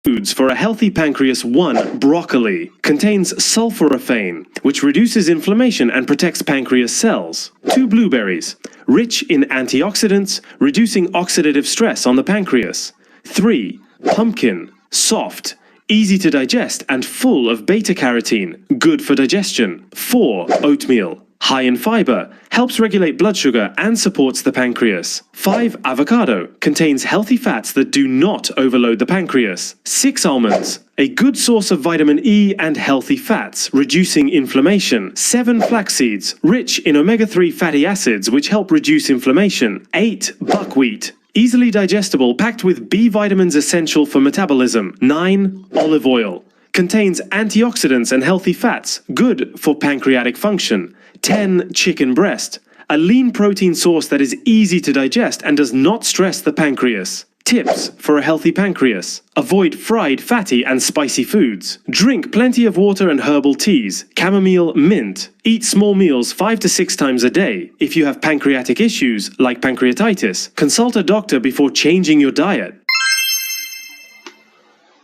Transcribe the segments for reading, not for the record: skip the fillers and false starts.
Foods for a healthy pancreas. 1. Broccoli. Contains sulforaphane, which reduces inflammation and protects pancreas cells. 2. Blueberries. Rich in antioxidants, reducing oxidative stress on the pancreas. 3. Pumpkin. Soft, easy to digest and full of beta-carotene, good for digestion. 4. Oatmeal. High in fiber, helps regulate blood sugar and supports the pancreas. 5. Avocado. Contains healthy fats that do not overload the pancreas. 6. Almonds. A good source of vitamin E and healthy fats, reducing inflammation. 7. Flax seeds. Rich in omega-3 fatty acids which help reduce inflammation. 8. Buckwheat. Easily digestible, packed with B vitamins essential for metabolism. 9. Olive oil. Contains antioxidants and healthy fats, good for pancreatic function. 10. Chicken breast. A lean protein source that is easy to digest and does not stress the pancreas. Tips for a healthy pancreas. Avoid fried, fatty and spicy foods. Drink plenty of water and herbal teas, chamomile, mint. Eat small meals 5 to 6 times a day. If you have pancreatic issues, like pancreatitis, consult a doctor before changing your diet.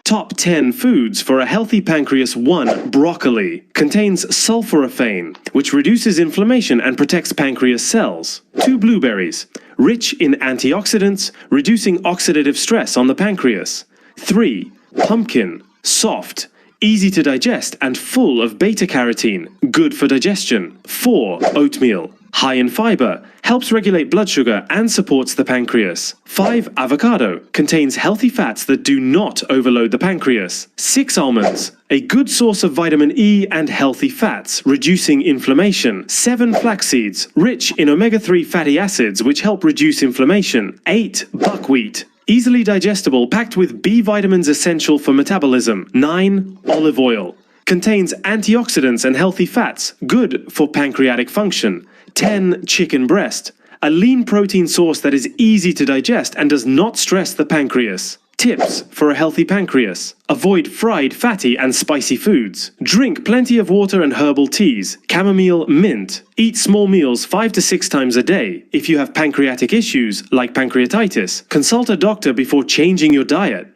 Top 10 foods for a healthy pancreas. 1. Broccoli. Contains sulforaphane, which reduces inflammation and protects pancreas cells. 2. Blueberries. Rich in antioxidants, reducing oxidative stress on the pancreas. 3. Pumpkin. Soft, easy to digest and full of beta-carotene, good for digestion. 4. Oatmeal. High in fiber, helps regulate blood sugar and supports the pancreas. 5. Avocado. Contains healthy fats that do not overload the pancreas. 6. Almonds. A good source of vitamin E and healthy fats, reducing inflammation. 7. Flax seeds. Rich in omega-3 fatty acids which help reduce inflammation. 8. Buckwheat. Easily digestible, packed with B vitamins essential for metabolism. 9. Olive oil. Contains antioxidants and healthy fats, good for pancreatic function. 10. Chicken breast. A lean protein source that is easy to digest and does not stress the pancreas. Tips for a healthy pancreas. Avoid fried, fatty and spicy foods. Drink plenty of water and herbal teas, chamomile, mint. Eat small meals 5 to 6 times a day. If you have pancreatic issues, like pancreatitis, consult a doctor before changing your diet.